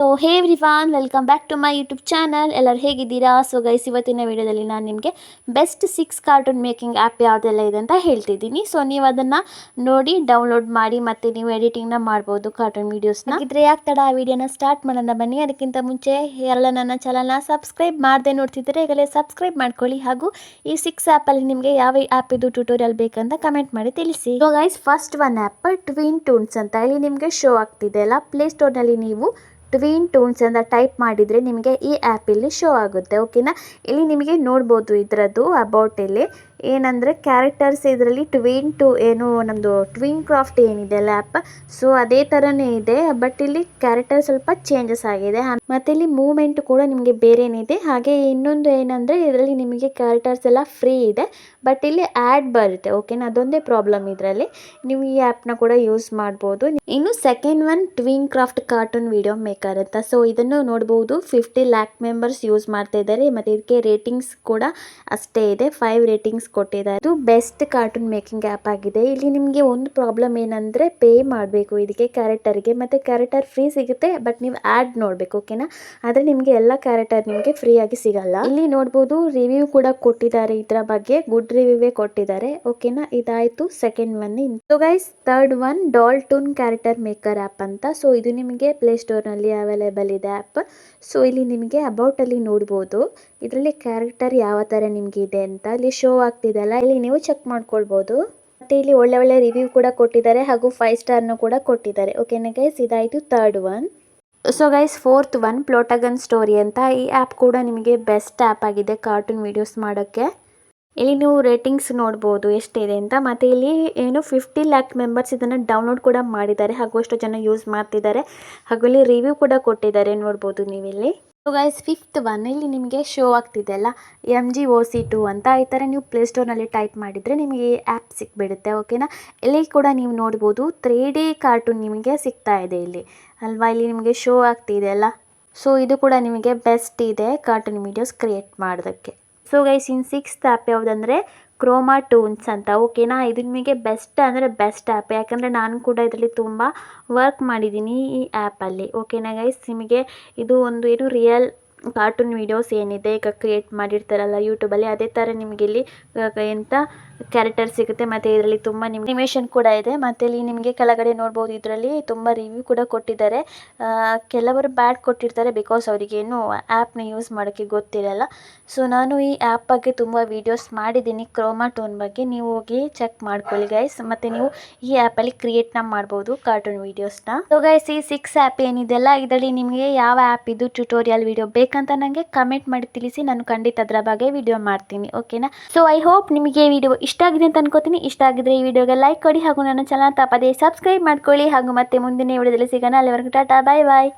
So hey everyone, welcome back to my YouTube channel. ಎಲ್ಲರೂ ಹೇಗಿದ್ದೀರಾ? So guys, ಇವತ್ತಿನ ವಿಡಿಯೋದಲ್ಲಿ ನಾನು ನಿಮಗೆ ಬೆಸ್ಟ್ 6 ಕಾರ್ಟೂನ್ ಮೇಕಿಂಗ್ ಆ್ಯಪ್ ಯಾವುದೆಲ್ಲ ಇದೆ ಅಂತ ಹೇಳ್ತಿದ್ದೀನಿ. ಸೊ ನೀವು ಅದನ್ನು ನೋಡಿ ಡೌನ್ಲೋಡ್ ಮಾಡಿ ಮತ್ತು ನೀವು ಎಡಿಟಿಂಗ್ನ ಮಾಡ್ಬೋದು ಕಾರ್ಟೂನ್ ವೀಡಿಯೋಸ್ನ. ಹಾಗಿದ್ರೆ ಯಾಕೆ ತಡ, ಆ ವಿಡಿಯೋನ ಸ್ಟಾರ್ಟ್ ಮಾಡೋಣ ಬನ್ನಿ. ಅದಕ್ಕಿಂತ ಮುಂಚೆ ಎಲ್ಲ ನನ್ನ ಚಾನಲ್ನ ಸಬ್ಸ್ಕ್ರೈಬ್ ಮಾಡದೆ ನೋಡ್ತಿದ್ದರೆ ಈಗಲೇ ಸಬ್ಸ್ಕ್ರೈಬ್ ಮಾಡ್ಕೊಳ್ಳಿ. ಹಾಗೂ ಈ 6 ಆ್ಯಪಲ್ಲಿ ನಿಮಗೆ ಯಾವ ಆ್ಯಪ್ ಇದು ಟ್ಯೂಟೋರಿಯಲ್ ಬೇಕಂತ ಕಮೆಂಟ್ ಮಾಡಿ ತಿಳಿಸಿ. So guys, first one app Twin Toons ಅಂತ ಇಲ್ಲಿ ನಿಮಗೆ ಶೋ ಆಗ್ತಿದೆ ಅಲ್ಲ. ಪ್ಲೇಸ್ಟೋರ್ನಲ್ಲಿ ನೀವು ಟ್ವಿನ್ ಟೂನ್ಸ್ ಅಂತ ಟೈಪ್ ಮಾಡಿದರೆ ನಿಮಗೆ ಈ ಆ್ಯಪ್ ಇಲ್ಲಿ ಶೋ ಆಗುತ್ತೆ. ಓಕೆನಾ, ಇಲ್ಲಿ ನಿಮಗೆ ನೋಡ್ಬೋದು ಇದರದ್ದು ಅಬೌಟ್ ಇಲ್ಲಿ ಏನಂದರೆ ಕ್ಯಾರೆಕ್ಟರ್ಸ್ ಇದರಲ್ಲಿ ಏನು ನಮ್ಮದು ಟ್ವಿನ್ ಕ್ರಾಫ್ಟ್ ಏನಿದೆ ಅಲ್ಲ ಆ್ಯಪ್, ಸೊ ಅದೇ ಥರನೇ ಇದೆ. ಬಟ್ ಇಲ್ಲಿ ಕ್ಯಾರೆಕ್ಟರ್ ಸ್ವಲ್ಪ ಚೇಂಜಸ್ ಆಗಿದೆ ಮತ್ತು ಇಲ್ಲಿ ಮೂವ್ಮೆಂಟ್ ಕೂಡ ನಿಮಗೆ ಬೇರೆನಿದೆ. ಹಾಗೆ ಇನ್ನೊಂದು ಏನಂದರೆ ಇದರಲ್ಲಿ ನಿಮಗೆ ಕ್ಯಾರೆಕ್ಟರ್ಸ್ ಎಲ್ಲ ಫ್ರೀ ಇದೆ, ಬಟ್ ಇಲ್ಲಿ ಆ್ಯಡ್ ಬರುತ್ತೆ. ಓಕೆನಾ, ಅದೊಂದೇ ಪ್ರಾಬ್ಲಮ್ ಇದರಲ್ಲಿ. ನೀವು ಈ ಆ್ಯಪ್ನ ಕೂಡ ಯೂಸ್ ಮಾಡ್ಬೋದು. ಇನ್ನು second one twin craft cartoon video maker ಅಂತ. ಸೊ ಇದನ್ನು ನೋಡ್ಬೋದು, 50 ಲ್ಯಾಕ್ ಮೆಂಬರ್ಸ್ ಯೂಸ್ ಮಾಡ್ತಾ ಇದ್ದಾರೆ ಮತ್ತು ಇದಕ್ಕೆ ರೇಟಿಂಗ್ಸ್ ಕೂಡ ಅಷ್ಟೇ ಇದೆ, 5 ರೇಟಿಂಗ್ಸ್ ಕೊಟ್ಟಿದ್ದಾರೆ. ಇದು ಬೆಸ್ಟ್ ಕಾರ್ಟೂನ್ ಮೇಕಿಂಗ್ ಆ್ಯಪ್ ಆಗಿದೆ. ಇಲ್ಲಿ ನಿಮಗೆ ಒಂದು ಪ್ರಾಬ್ಲಮ್ ಏನಂದರೆ ಪೇ ಮಾಡಬೇಕು ಇದಕ್ಕೆ ಕ್ಯಾರೆಕ್ಟರ್ಗೆ, ಮತ್ತು ಕ್ಯಾರೆಕ್ಟರ್ ಫ್ರೀ ಸಿಗುತ್ತೆ, ಬಟ್ ನೀವು ಆ್ಯಡ್ ನೋಡಬೇಕು. ಓಕೆನಾ, ಆದರೆ ನಿಮಗೆ ಎಲ್ಲ ಕ್ಯಾರೆಕ್ಟರ್ ನಿಮಗೆ ಫ್ರೀ ಆಗಿ ಸಿಗಲ್ಲ. ಇಲ್ಲಿ ನೋಡ್ಬೋದು ರಿವ್ಯೂ ಕೂಡ ಕೊಟ್ಟಿದ್ದಾರೆ, ಇದರ ಬಗ್ಗೆ ಗುಡ್ ರಿವ್ಯೂವೇ ಕೊಟ್ಟಿದ್ದಾರೆ. ಓಕೆನಾ, ಇದಾಯಿತು second one. So guys, third one doll toon character maker app ಅಂತ. ಸೊ ಇದು ನಿಮಗೆ ಪ್ಲೇಸ್ಟೋರ್ನಲ್ಲಿ ಅವೈಲೇಬಲ್ ಇದೆ ಆ್ಯಪ್. ಸೊ ಇಲ್ಲಿ ನಿಮಗೆ ಅಬೌಟಲ್ಲಿ ನೋಡ್ಬೋದು ಇದರಲ್ಲಿ ಕ್ಯಾರೆಕ್ಟರ್ ಯಾವ ಥರ ನಿಮಗೆ ಇದೆ ಅಂತ ಇಲ್ಲಿ ಶೋ ಆಗ್ತಿದೆ ಅಲ್ಲ, ಇಲ್ಲಿ ನೀವು ಚೆಕ್ ಮಾಡ್ಕೊಳ್ಬೋದು. ಮತ್ತು ಇಲ್ಲಿ ಒಳ್ಳೆ ರಿವ್ಯೂ ಕೂಡ ಕೊಟ್ಟಿದ್ದಾರೆ ಹಾಗೂ 5 ಸ್ಟಾರ್ನು ಕೂಡ ಕೊಟ್ಟಿದ್ದಾರೆ. ಓಕೆನಾ ಗೈಸ್, ಇದಾಯಿತು third one. So guys, fourth one Plotagon story ಅಂತ. ಈ ಆ್ಯಪ್ ಕೂಡ ನಿಮಗೆ ಬೆಸ್ಟ್ ಆ್ಯಪ್ ಆಗಿದೆ ಕಾರ್ಟೂನ್ ವೀಡಿಯೋಸ್ ಮಾಡೋಕ್ಕೆ. ಇಲ್ಲಿ ನೀವು ರೇಟಿಂಗ್ಸ್ ನೋಡ್ಬೋದು ಎಷ್ಟಿದೆ ಅಂತ. ಮತ್ತು ಇಲ್ಲಿ 50 ಲ್ಯಾಕ್ ಮೆಂಬರ್ಸ್ ಇದನ್ನು ಡೌನ್ಲೋಡ್ ಕೂಡ ಮಾಡಿದ್ದಾರೆ ಹಾಗೂ ಅಷ್ಟು ಜನ ಯೂಸ್ ಮಾಡ್ತಿದ್ದಾರೆ. ಹಾಗೂ ಇಲ್ಲಿ ರಿವ್ಯೂ ಕೂಡ ಕೊಟ್ಟಿದ್ದಾರೆ, ನೋಡ್ಬೋದು ನೀವಿಲ್ಲಿ. ಸೊ ಗೈಸ್, ಫಿಫ್ತ್ ಒನ್ ಇಲ್ಲಿ ನಿಮಗೆ ಶೋ ಆಗ್ತಿದೆ ಅಲ್ಲ, MGOC2 ಅಂತ. ಈ ಥರ ನೀವು ಪ್ಲೇಸ್ಟೋರ್ನಲ್ಲಿ ಟೈಪ್ ಮಾಡಿದರೆ ನಿಮಗೆ ಈ ಆ್ಯಪ್ ಸಿಕ್ಬಿಡುತ್ತೆ. ಓಕೆನಾ, ಇಲ್ಲಿ ಕೂಡ ನೀವು ನೋಡ್ಬೋದು 3D ಕಾರ್ಟೂನ್ ನಿಮಗೆ ಸಿಗ್ತಾ ಇದೆ ಇಲ್ಲಿ ಅಲ್ವಾ, ಇಲ್ಲಿ ನಿಮಗೆ ಶೋ ಆಗ್ತಿದೆ ಅಲ್ಲ. ಸೊ ಇದು ಕೂಡ ನಿಮಗೆ ಬೆಸ್ಟ್ ಇದೆ ಕಾರ್ಟೂನ್ ವೀಡಿಯೋಸ್ ಕ್ರಿಯೇಟ್ ಮಾಡೋದಕ್ಕೆ. ಸೊ ಗೈಸ್, ಇನ್ 6th ಆ್ಯಪ್ ಯಾವುದಂದರೆ ಕ್ರೋಮಾ ಟೂನ್ಸ್ ಅಂತ. ಓಕೆನಾ, ಇದು ನಿಮಗೆ ಬೆಸ್ಟ್ ಅಂದರೆ ಬೆಸ್ಟ್ ಆ್ಯಪ್, ಯಾಕಂದರೆ ನಾನು ಕೂಡ ಇದರಲ್ಲಿ ತುಂಬ ವರ್ಕ್ ಮಾಡಿದ್ದೀನಿ ಈ ಆ್ಯಪಲ್ಲಿ. ಓಕೆನಾ ಗೈಸ್, ನಿಮಗೆ ಇದು ಒಂದು ರಿಯಲ್ ಕಾರ್ಟೂನ್ ವೀಡಿಯೋಸ್ ಏನಿದೆ ಈಗ ಕ್ರಿಯೇಟ್ ಮಾಡಿರ್ತಾರಲ್ಲ ಯೂಟ್ಯೂಬಲ್ಲಿ, ಅದೇ ಥರ ನಿಮಗೆ ಇಲ್ಲಿ ಎಂಥ ಕ್ಯಾರೆಕ್ಟರ್ ಸಿಗುತ್ತೆ. ಮತ್ತು ಇದರಲ್ಲಿ ತುಂಬ ಅನಿಮೇಷನ್ ಕೂಡ ಇದೆ. ಮತ್ತು ಇಲ್ಲಿ ನಿಮಗೆ ಕೆಳಗಡೆ ನೋಡ್ಬೋದು ಇದರಲ್ಲಿ ತುಂಬ ರಿವ್ಯೂ ಕೂಡ ಕೊಟ್ಟಿದ್ದಾರೆ. ಕೆಲವರು ಬ್ಯಾಡ್ ಕೊಟ್ಟಿರ್ತಾರೆ, ಬಿಕಾಸ್ ಅವರಿಗೇನು ಆ್ಯಪ್ನ ಯೂಸ್ ಮಾಡೋಕ್ಕೆ ಗೊತ್ತಿರಲ್ಲ. ಸೊ ನಾನು ಈ ಆ್ಯಪ್ ಬಗ್ಗೆ ತುಂಬ ವೀಡಿಯೋಸ್ ಮಾಡಿದ್ದೀನಿ ಕ್ರೋಮಾ ಟೂನ್ ಬಗ್ಗೆ, ನೀವು ಹೋಗಿ ಚೆಕ್ ಮಾಡ್ಕೊಳ್ಳಿ ಗೈಸ್. ಮತ್ತು ನೀವು ಈ ಆ್ಯಪಲ್ಲಿ ಕ್ರಿಯೇಟ್ನ ಮಾಡ್ಬೋದು ಕಾರ್ಟೂನ್ ವೀಡಿಯೋಸ್ನ. ಸೊ ಗೈಸ್, ಈ 6 ಆ್ಯಪ್ ಏನಿದೆಲ್ಲ ಇದರಲ್ಲಿ ನಿಮಗೆ ಯಾವ ಆ್ಯಪ್ ಇದು ಟ್ಯುಟೋರಿಯಲ್ ವೀಡಿಯೋ ಬೇಕಂತ ನನಗೆ ಕಮೆಂಟ್ ಮಾಡಿ ತಿಳಿಸಿ, ನಾನು ಖಂಡಿತ ಅದರ ಬಗ್ಗೆ ವಿಡಿಯೋ ಮಾಡ್ತೀನಿ. ಓಕೆನಾ, ಸೊ ಐ ಹೋಪ್ ನಿಮಗೆ ಈ ವಿಡಿಯೋ ಇಷ್ಟ ಆಗಿದೆ ಅಂತ ಅನ್ಕೋತೀನಿ. ಇಷ್ಟ ಆಗಿದ್ರೆ ಈ ವಿಡಿಯೋಗೆ ಲೈಕ್ ಕೊಡಿ ಹಾಗೂ ನನ್ನ ಚಾನಲ್ ತಪ್ಪದೇ ಸಬ್ಸ್ಕ್ರೈಬ್ ಮಾಡ್ಕೊಳ್ಳಿ. ಹಾಗೂ ಮತ್ತೆ ಮುಂದಿನ ವಿಡಿಯೋದಲ್ಲಿ ಸಿಗೋಣ. ಅಲ್ಲಿವರೆಗೂ ಟಾಟಾ, ಬಾಯ್ ಬಾಯ್.